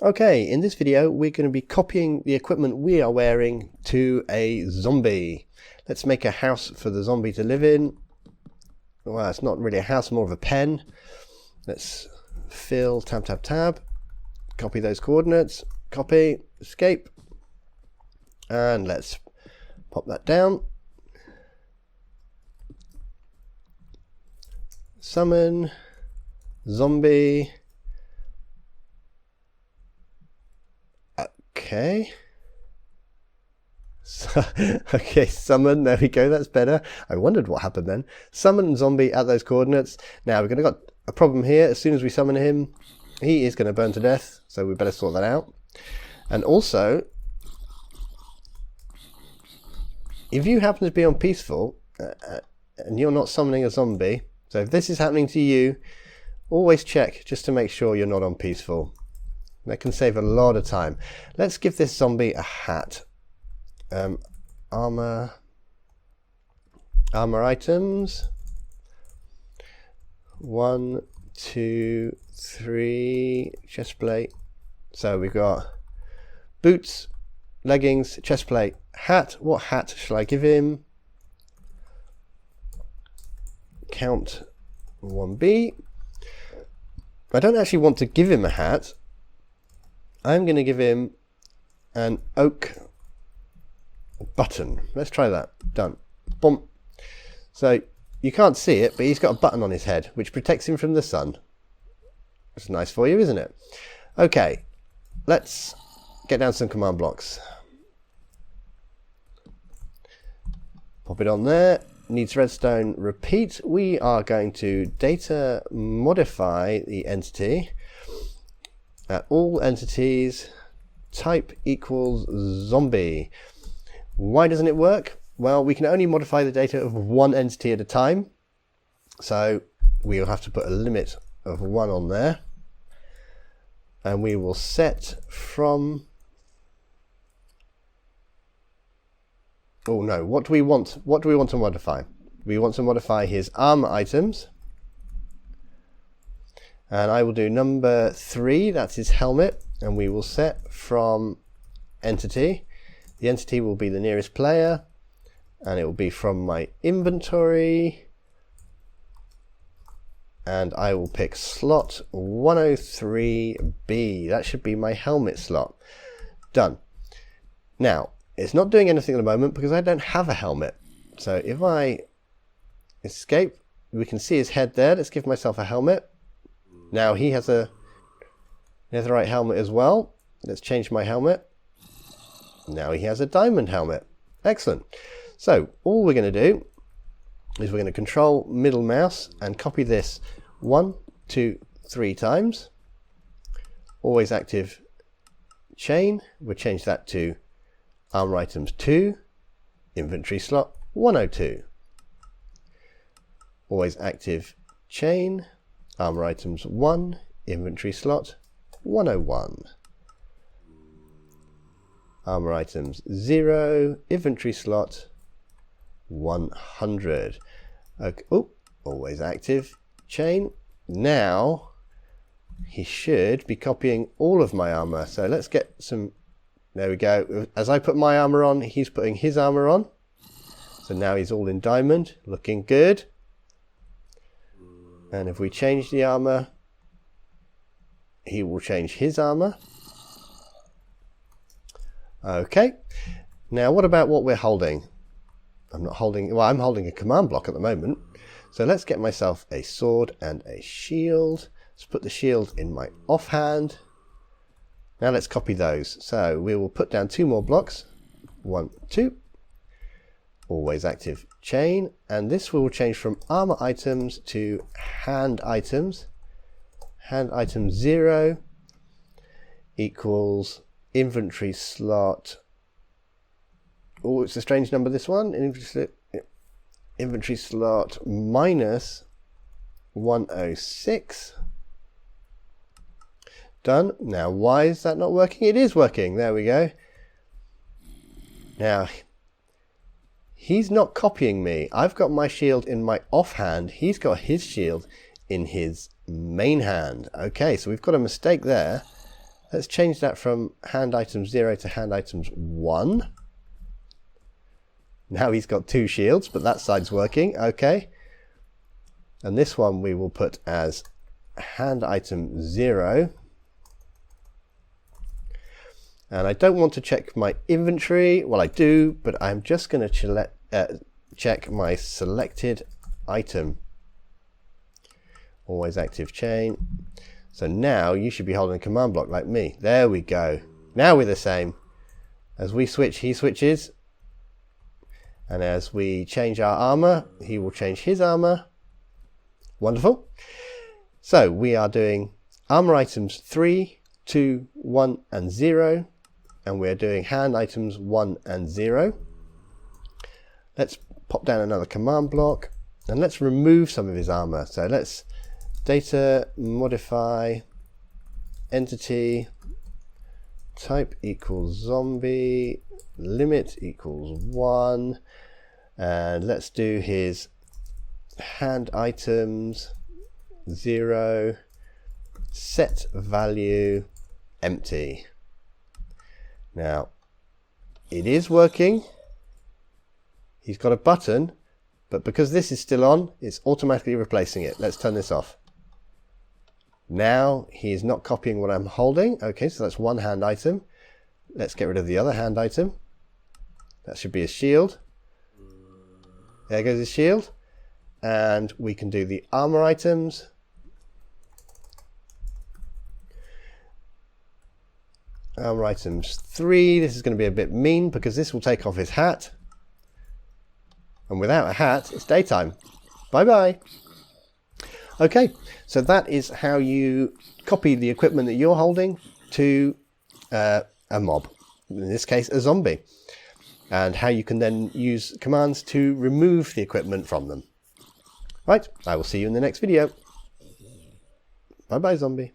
Okay, in this video we're going to be copying the equipment we are wearing to a zombie. Let's make a house for the zombie to live in. Well, it's not really a house, more of a pen. Let's fill, tab, tab, tab. Copy those coordinates. Copy, escape. And let's pop that down. Summon, zombie. Okay. Okay, summon, there we go, that's better. I wondered what happened then. Summon zombie at those coordinates. Now we're going to got a problem here. As soon as we summon him, he is going to burn to death, so we better sort that out. And also, if you happen to be on peaceful and you're not summoning a zombie, so if this is happening to you, always check just to make sure you're not on peaceful. That can save a lot of time. Let's give this zombie a hat. Armor items. 1, 2, 3. Chestplate. So we've got boots, leggings, chestplate, hat. What hat shall I give him? Count 1B. I don't actually want to give him a hat. I'm going to give him an oak button. Let's try that. Done. Boom. So you can't see it, but he's got a button on his head which protects him from the sun. That's nice for you, isn't it? Okay, let's get down some command blocks. Pop it on there. Needs redstone. Repeat. We are going to data modify the entity. At all entities, type equals zombie. Why doesn't it work? Well, we can only modify the data of one entity at a time. So we'll have to put a limit of 1 on there. And we will set from... Oh no, what do we want? What do we want to modify? We want to modify his armor items. And I will do number 3, that's his helmet, and we will set from entity. The entity will be the nearest player, and it will be from my inventory. And I will pick slot 103B. That should be my helmet slot. Done. Now, it's not doing anything at the moment because I don't have a helmet. So if I escape, we can see his head there. Let's give myself a helmet. Now he has a netherite helmet as well. Let's change my helmet. Now he has a diamond helmet. Excellent. So all we're going to do is we're going to control middle mouse and copy this 1, 2, 3 times. Always active chain. We'll change that to ArmorItems 2, inventory slot 102. Always active chain. ArmorItems 1, inventory slot 101. ArmorItems 0, inventory slot 100. Okay. Oh, always active chain. Now he should be copying all of my armor. So let's get some. There we go. As I put my armor on, he's putting his armor on. So now he's all in diamond, looking good. And if we change the armor, he will change his armor. Okay. Now what about what we're holding? I'm not holding, well, I'm holding a command block at the moment. So let's get myself a sword and a shield. Let's put the shield in my offhand. Now let's copy those. So we will put down 2 more blocks. 1, 2. Always active chain, and this will change from ArmorItems to HandItems. HandItems 0 equals inventory slot. Oh, it's a strange number, this one. Inventory slot minus 106. Done. Now, why is that not working? It is working. There we go. Now, he's not copying me. I've got my shield in my offhand. He's got his shield in his main hand. Okay, so we've got a mistake there. Let's change that from HandItems 0 to HandItems 1. Now he's got 2 shields, but that side's working. Okay. And this one we will put as HandItem 0. And I don't want to check my inventory. Well, I do, but I'm just going to check my selected item. Always active chain. So now you should be holding a command block like me. There we go. Now we're the same. As we switch, he switches. And as we change our armor, he will change his armor. Wonderful. So we are doing ArmorItems 3, 2, 1, and 0. And we're doing HandItems 1 and 0. Let's pop down another command block. And let's remove some of his armor. So let's data modify entity type equals zombie, limit equals 1, and let's do his HandItems 0, set value empty. Now it is working. He's got a button, but because this is still on, it's automatically replacing it. Let's turn this off. Now he is not copying what I'm holding. Okay, so that's one hand item. Let's get rid of the other hand item. That should be a shield. There goes his shield. And we can do the armor items. ArmorItems 3. This is going to be a bit mean because this will take off his hat. And without a hat, it's daytime. Bye-bye. Okay, so that is how you copy the equipment that you're holding to a mob, in this case a zombie, and how you can then use commands to remove the equipment from them. Right, I will see you in the next video. Bye bye, zombie.